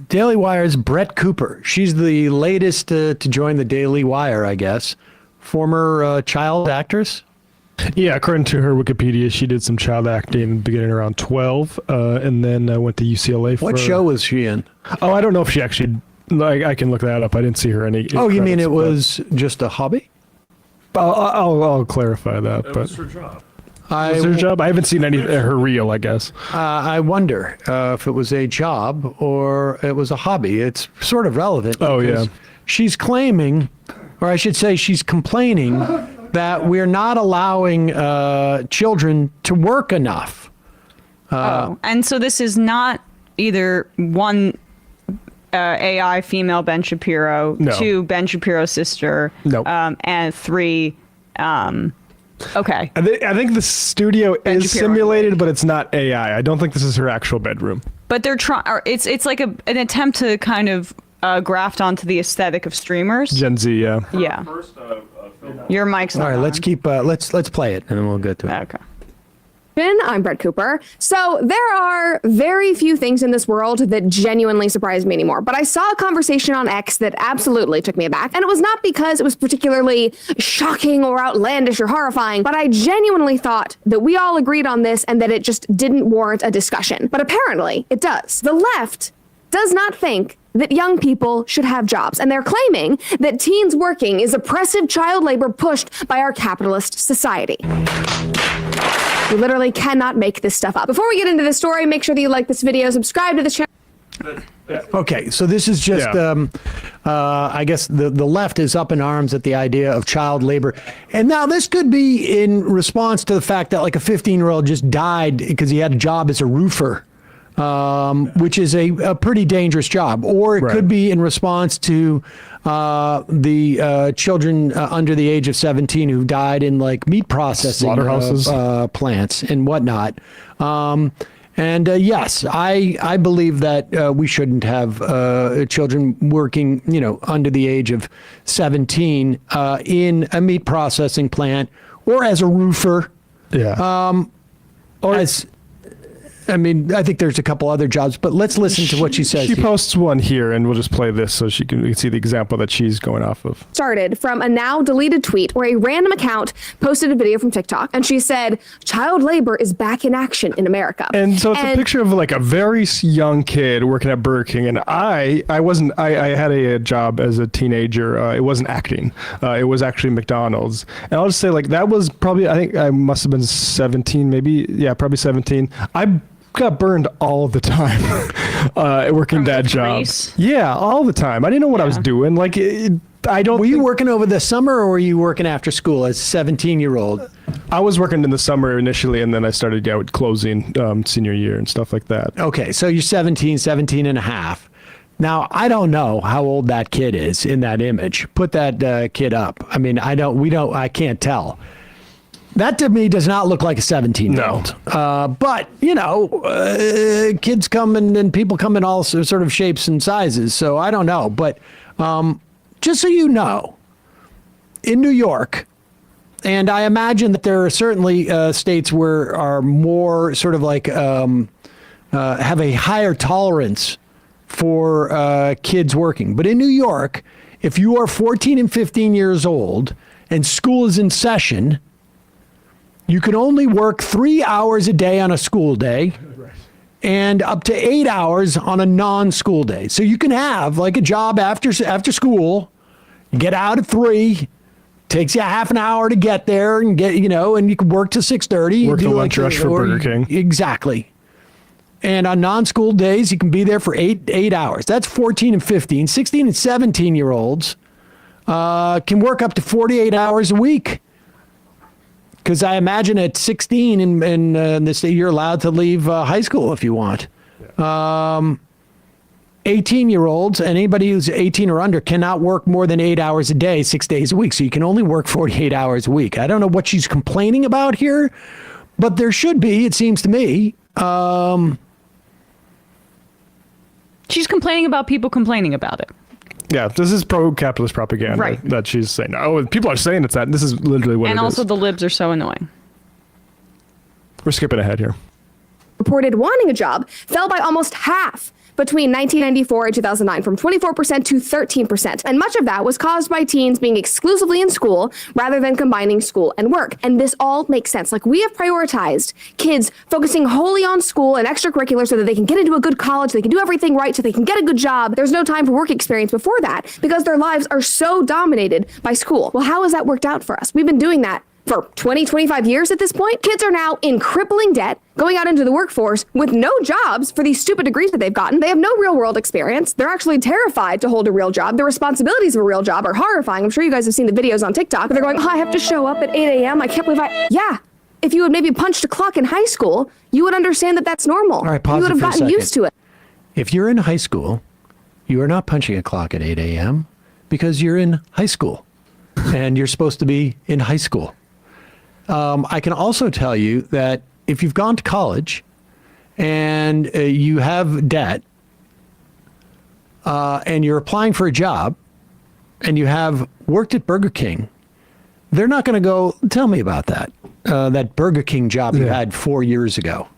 Daily Wire's Brett Cooper. She's the latest to join the Daily Wire, I guess. Former child actress. Yeah, according to her Wikipedia, she did some child acting beginning around 12, and then went to UCLA for... What show was she in? Oh, I don't know if she actually... I can look that up. I didn't see her any... Oh, you mean it was just a hobby? I'll clarify that. It but was her job. Was her job? I haven't seen any her reel, I guess. I wonder if it was a job or it was a hobby. It's sort of relevant. Oh, yeah. She's claiming, or I should say she's complaining, that we're not allowing children to work enough. And so this is not either one AI female Ben Shapiro, No. 2 Ben Shapiro's sister, No. And 3. Okay. I think the studio Ben is Shapiro. simulated, but it's not AI. I don't think this is her actual bedroom. But they're trying. It's like an attempt to kind of graft onto the aesthetic of streamers. Gen Z, yeah. Yeah. First, film. Your mic's not All right, on. let's keep let's play it and then we'll get to it. Okay. I'm Brett Cooper. So there are very few things in this world that genuinely surprise me anymore. But I saw a conversation on X that absolutely took me aback. And it was not because it was particularly shocking or outlandish or horrifying, but I genuinely thought that we all agreed on this and that it just didn't warrant a discussion. But apparently it does. The left does not think that young people should have jobs, and they're claiming that teens working is oppressive child labor pushed by our capitalist society. You literally cannot make this stuff up. Before we get into the story, make sure that you like this video, subscribe to this channel. Okay, so this is just, I guess the left is up in arms at the idea of child labor. And now this could be in response to the fact that like a 15-year-old just died because he had a job as a roofer. Which is a pretty dangerous job. Or it could be in response to the children under the age of 17 who died in like meat processing plants and whatnot. Yes, I believe that we shouldn't have children working, under the age of 17 in a meat processing plant or as a roofer. Yeah. Or as... I mean, I think there's a couple other jobs, but let's listen to what she says. She posts one here, and we'll just play this so we can see the example that she's going off of. Started from a now deleted tweet where a random account posted a video from TikTok, and she said, "Child labor is back in action in America." And so it's a picture of like a very young kid working at Burger King, and I had a job as a teenager. It wasn't acting. It was actually McDonald's. And I'll just say, like, that was probably, I think I must have been 17, maybe. Yeah, probably 17. I got burned all the time working that job. Yeah, all the time. I didn't know what I was doing. Like, Were you working over the summer or were you working after school as a 17-year-old? I was working in the summer initially, and then I started with closing senior year and stuff like that. Okay, so you're 17 and a half. Now, I don't know how old that kid is in that image. Put that kid up. I mean, I can't tell. That to me does not look like a 17-year-old. No. But, kids come and people come in all sort of shapes and sizes. So I don't know. But just so you know, in New York, and I imagine that there are certainly states where are more sort of like have a higher tolerance for kids working. But in New York, if you are 14 and 15 years old and school is in session, you can only work 3 hours a day on a school day and up to 8 hours on a non-school day. So you can have like a job after school, get out at 3, takes you half an hour to get there and get, and you can work till 6:30. Work the lunch rush for Burger King. Exactly. And on non-school days, you can be there for 8 hours. That's 14 and 15. 16 and 17-year-olds can work up to 48 hours a week. Because I imagine at 16 in this, you're allowed to leave high school if you want. 18-year-olds, and anybody who's 18 or under cannot work more than 8 hours a day, 6 days a week. So you can only work 48 hours a week. I don't know what she's complaining about here, but there should be, it seems to me. She's complaining about people complaining about it. Yeah, this is pro-capitalist propaganda that she's saying. Oh, people are saying it's that. This is literally what it is. And also the libs are so annoying. We're skipping ahead here. Reported wanting a job fell by almost half between 1994 and 2009, from 24% to 13%. And much of that was caused by teens being exclusively in school rather than combining school and work. And this all makes sense. Like, we have prioritized kids focusing wholly on school and extracurriculars so that they can get into a good college, they can do everything right, so they can get a good job. There's no time for work experience before that because their lives are so dominated by school. Well, how has that worked out for us? We've been doing that for 20, 25 years at this point. Kids are now in crippling debt, going out into the workforce with no jobs for these stupid degrees that they've gotten. They have no real world experience. They're actually terrified to hold a real job. The responsibilities of a real job are horrifying. I'm sure you guys have seen the videos on TikTok. They're going, oh, I have to show up at 8 a.m. I can't believe Yeah. If you had maybe punched a clock in high school, you would understand that that's normal. All right, pause you would it have for a gotten second. used to it. If you're in high school, you are not punching a clock at 8 a.m. because you're in high school and you're supposed to be in high school. I can also tell you that if you've gone to college and you have debt and you're applying for a job and you have worked at Burger King, they're not going to go, tell me about that, that Burger King job you had 4 years ago.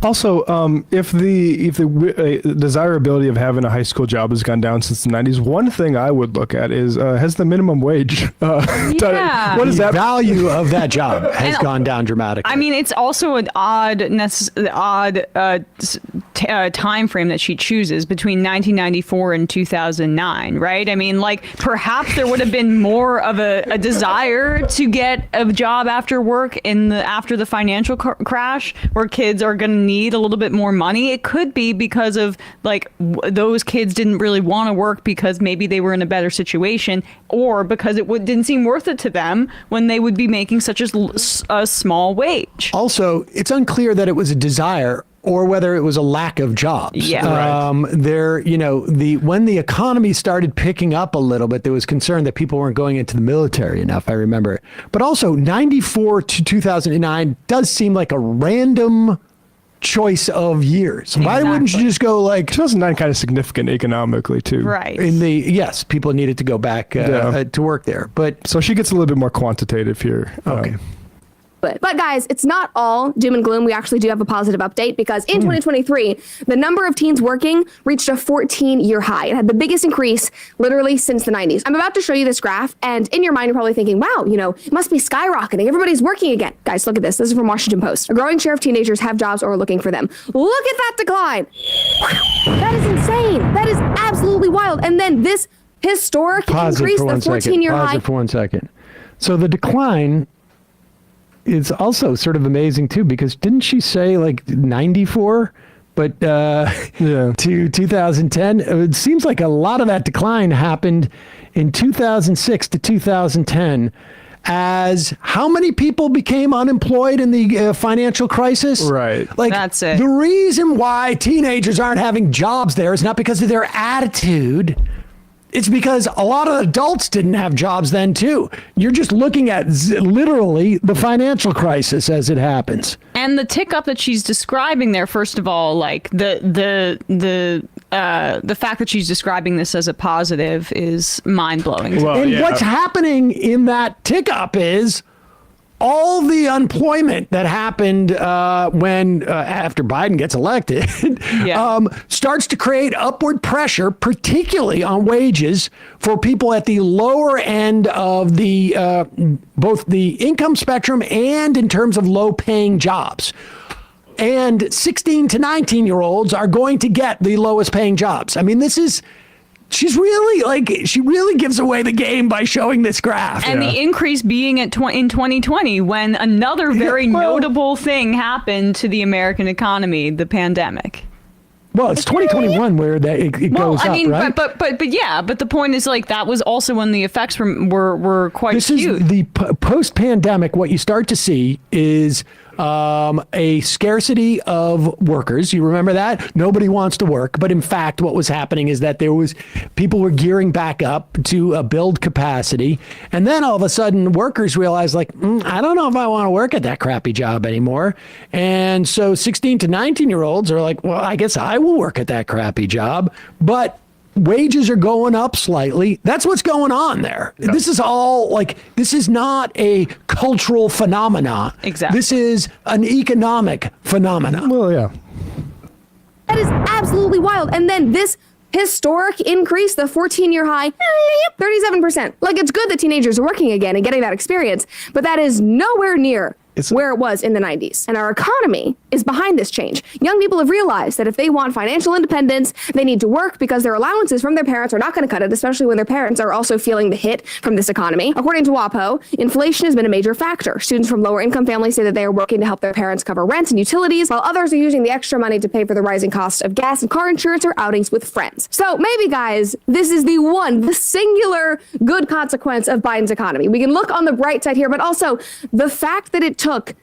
Also, if the desirability of having a high school job has gone down since the 90s, one thing I would look at is has the minimum wage Yeah. what is The that? value of that job has gone down dramatically. I mean, it's also an odd time frame that she chooses between 1994 and 2009, right? I mean, like, perhaps there would have been more of a desire to get a job after work after the financial crash, where kids are going to need a little bit more money. It could be because of, like, those kids didn't really want to work because maybe they were in a better situation, or because it didn't seem worth it to them when they would be making such a small wage. Also, it's unclear that it was a desire or whether it was a lack of jobs. Yeah. When the economy started picking up a little bit, there was concern that people weren't going into the military enough, I remember. But also, 94 to 2009 does seem like a random choice of years. Why wouldn't you just go like 2009 kind of significant economically too. Right. yes, people needed to go back to work there. But So she gets a little bit more quantitative here. okay. But guys, it's not all doom and gloom. We actually do have a positive update because in 2023, the number of teens working reached a 14-year high. It had the biggest increase literally since the 90s. I'm about to show you this graph, and in your mind, you're probably thinking, wow, it must be skyrocketing. Everybody's working again. Guys, look at this. This is from Washington Post. A growing share of teenagers have jobs or are looking for them. Look at that decline. That is insane. That is absolutely wild. And then this historic increase, the 14-year high. Pause it for 1 second. So the decline is also sort of amazing too, because didn't she say like 94, but to 2010? It seems like a lot of that decline happened in 2006 to 2010. As how many people became unemployed in the financial crisis? Right. Like, That's it. The reason why teenagers aren't having jobs there is not because of their attitude. It's because a lot of adults didn't have jobs then too. You're just looking at literally the financial crisis as it happens. And the tick up that she's describing there, first of all, like the fact that she's describing this as a positive is mind blowing. Well, And yeah. what's happening in that tick up is all the unemployment that happened when after Biden gets elected starts to create upward pressure, particularly on wages for people at the lower end of the both the income spectrum and in terms of low paying jobs. And 16 to 19-year-olds are going to get the lowest paying jobs. I mean, she really gives away the game by showing this graph. And the increase being in 2020, when another very notable thing happened to the American economy, the pandemic. Well, it's 2021 where it goes up, right? But the point is, like, that was also when the effects were quite This huge. is the post-pandemic. What you start to see is a scarcity of workers. You remember that? Nobody wants to work. But in fact, what was happening is that people were gearing back up to build capacity. And then all of a sudden, workers realized, like, I don't know if I want to work at that crappy job anymore. And so 16 to 19-year-olds are like, well, I guess I will work at that crappy job. But wages are going up slightly. That's what's going on there. Yep. This is all this is not a cultural phenomenon. Exactly. This is an economic phenomenon. Well, yeah. That is absolutely wild. And then this historic increase, the 14-year high, 37%. Like, it's good that teenagers are working again and getting that experience, but that is nowhere near where it was in the 90s. And our economy is behind this change. Young people have realized that if they want financial independence, they need to work because their allowances from their parents are not going to cut it, especially when their parents are also feeling the hit from this economy. According to WAPO, inflation has been a major factor. Students from lower income families say that they are working to help their parents cover rent and utilities, while others are using the extra money to pay for the rising cost of gas and car insurance or outings with friends. So maybe, guys, this is the singular good consequence of Biden's economy. We can look on the bright side here, but also the fact that it took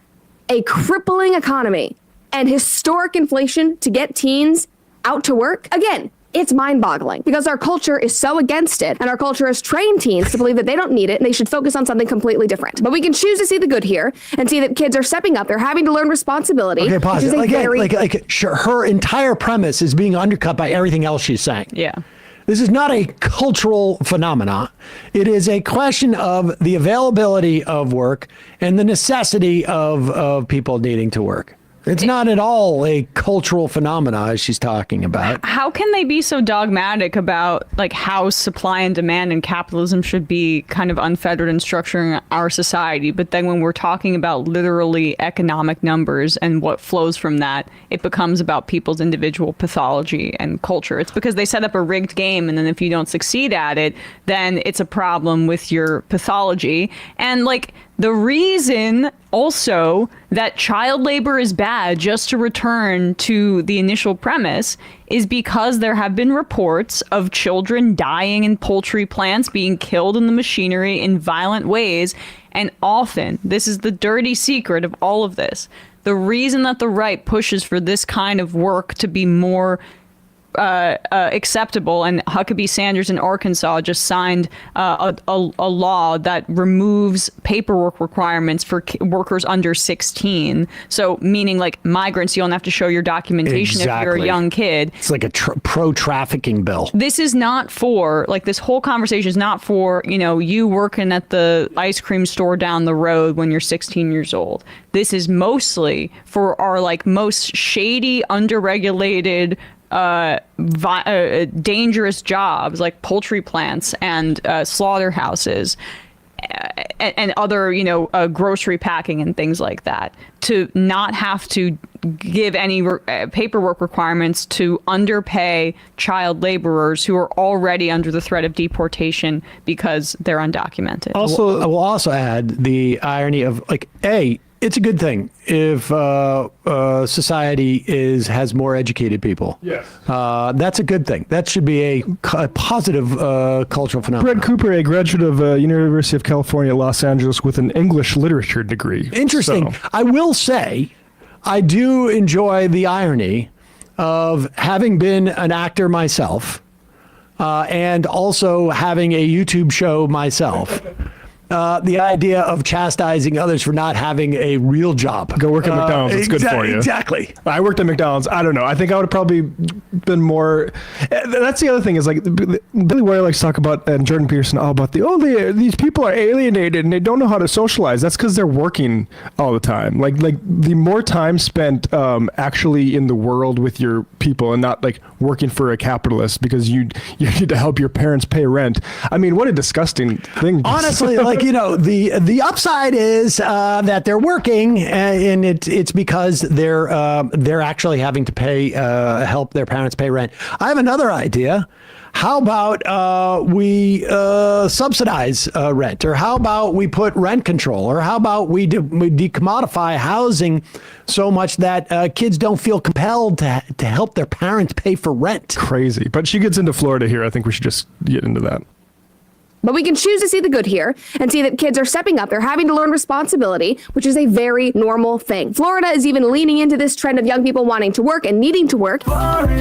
a crippling economy and historic inflation to get teens out to work. Again, it's mind-boggling because our culture is so against it, and our culture has trained teens to believe that they don't need it and they should focus on something completely different. But we can choose to see the good here and see that kids are stepping up. They're having to learn responsibility. Okay, pause it. Sure, her entire premise is being undercut by everything else she's saying. Yeah. This is not a cultural phenomenon. It is a question of the availability of work and the necessity of people needing to work. It's not at all a cultural phenomenon as she's talking about. How can they be so dogmatic about like how supply and demand and capitalism should be kind of unfettered in structuring our society? But then when we're talking about literally economic numbers and what flows from that, it becomes about people's individual pathology and culture. It's because they set up a rigged game, and then if you don't succeed at it, then it's a problem with your pathology. And like, the reason also that child labor is bad, just to return to the initial premise, is because there have been reports of children dying in poultry plants, being killed in the machinery in violent ways. And often, this is the dirty secret of all of this, the reason that the right pushes for this kind of work to be more acceptable, and Huckabee Sanders in Arkansas just signed a law that removes paperwork requirements for workers under 16. So meaning like migrants, you don't have to show your documentation if you're a young kid. It's like a pro-trafficking bill. This is not for, like, this whole conversation is not for, you working at the ice cream store down the road when you're 16 years old. This is mostly for our like most shady, underregulated, dangerous jobs like poultry plants and slaughterhouses and other, grocery packing and things like that, to not have to give any paperwork requirements to underpay child laborers who are already under the threat of deportation because they're undocumented. Also, I will also add the irony of it's a good thing if society has more educated people. Yes. That's a good thing. That should be a positive cultural phenomenon. Brett Cooper, a graduate of University of California, Los Angeles, with an English literature degree. Interesting. So. I will say, I do enjoy the irony of having been an actor myself and also having a YouTube show myself. The idea of chastising others for not having a real job. Go work at McDonald's. It's good for you. Exactly. I worked at McDonald's. I don't know. I think I would have probably been more. That's the other thing is like Billy Ware likes to talk about, and Jordan Peterson, all about these people are alienated and they don't know how to socialize. That's because they're working all the time. Like the more time spent actually in the world with your people and not like working for a capitalist because you need to help your parents pay rent. I mean, what a disgusting thing. Honestly, the upside is that they're working, and it's because they're actually having to pay help their parents pay rent. I have another idea. How about we subsidize rent, or how about we put rent control, or how about we decommodify housing so much that kids don't feel compelled to help their parents pay for rent? Crazy. But she gets into Florida here. I think we should just get into that. But we can choose to see the good here and see that kids are stepping up. They're having to learn responsibility, which is a very normal thing. Florida is even leaning into this trend of young people wanting to work and needing to work. Florida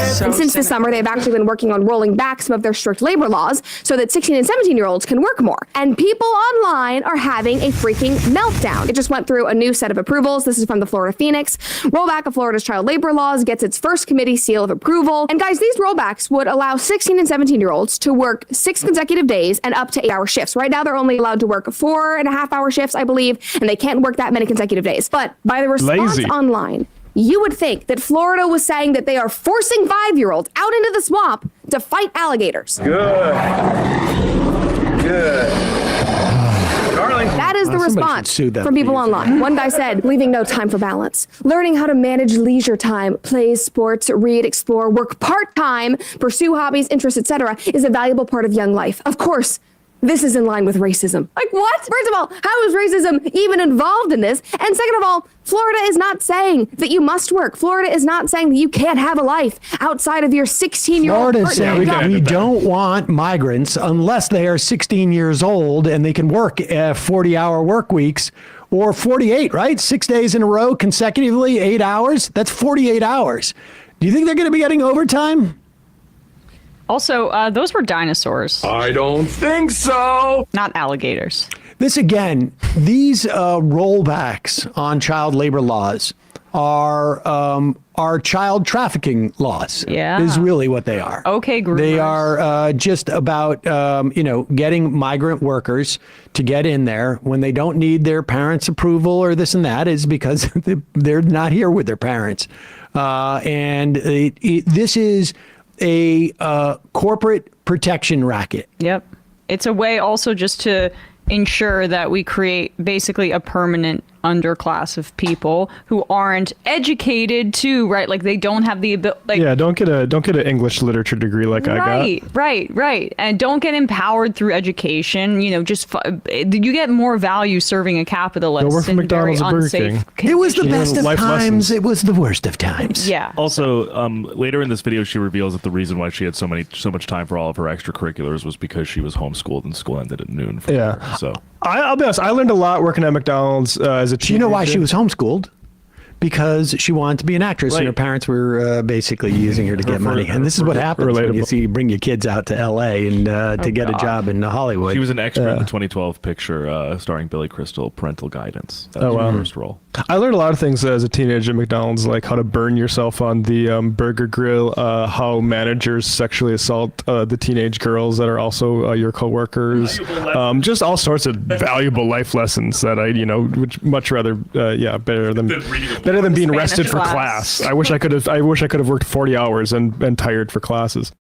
is So and since the cynical. summer, they've actually been working on rolling back some of their strict labor laws so that 16 and 17-year-olds can work more. And people online are having a freaking meltdown. It just went through a new set of approvals. This is from the Florida Phoenix. Rollback of Florida's child labor laws gets its first committee seal of approval. And guys, these rollbacks would allow 16 and 17-year-olds to work 6 consecutive days and up to 8-hour shifts. Right now, they're only allowed to work 4.5-hour shifts, I believe, and they can't work that many consecutive days. But by the response Lazy. online, you would think that Florida was saying that they are forcing 5-year-olds out into the swamp to fight alligators. Good. Darling. That is the somebody should response sue them from people for using online. One guy said, leaving no time for balance. Learning how to manage leisure time, plays, sports, read, explore, work part-time, pursue hobbies, interests, etc. is a valuable part of young life. Of course, this is in line with racism. Like what? First of all, how is racism even involved in this? And second of all, Florida is not saying that you must work. Florida is not saying that you can't have a life outside of your 16-year-old Florida partner. saying can we edit that. don't want migrants unless they are 16 years old and they can work 40-hour work weeks or 48, right? 6 days in a row consecutively, 8 hours. That's 48 hours. Do you think they're going to be getting overtime? Also, those were dinosaurs, I don't think so. not alligators. This again, these rollbacks on child labor laws are child trafficking laws. Yeah. Is really what they are. Okay, groomers. They are just about getting migrant workers to get in there when they don't need their parents' approval or this and that is because they're not here with their parents, and this is a corporate protection racket. Yep. It's a way also just to ensure that we create basically a permanent underclass of people who aren't educated too, right? Like they don't have the ability. Like, Yeah, don't get an English literature degree like I got. Right. And don't get empowered through education. You know, you get more value serving a capitalist. Go work for in McDonald's very or Burger unsafe King. It was the conditions. best of Life times. lessons. It was the worst of times. Yeah. Also, later in this video, she reveals that the reason why she had so much time for all of her extracurriculars was because she was homeschooled and school ended at noon. For Yeah. her. So I'll be honest. I learned a lot working at McDonald's as a Do teenager. you know why she was homeschooled? Because she wanted to be an actress, and Right. her parents were basically using her to get money. And this is what happens when you relatable. bring your kids out to L.A. and to get a job in Hollywood. she was an extra in the 2012 picture starring Billy Crystal, Parental Guidance. That was Oh, wow. her first role. I learned a lot of things as a teenager at McDonald's, like how to burn yourself on the burger grill, how managers sexually assault the teenage girls that are also your coworkers, just all sorts of valuable life lessons that I, would much rather, better than being rested for Spanish class. class. I wish I could have worked 40 hours and been tired for classes.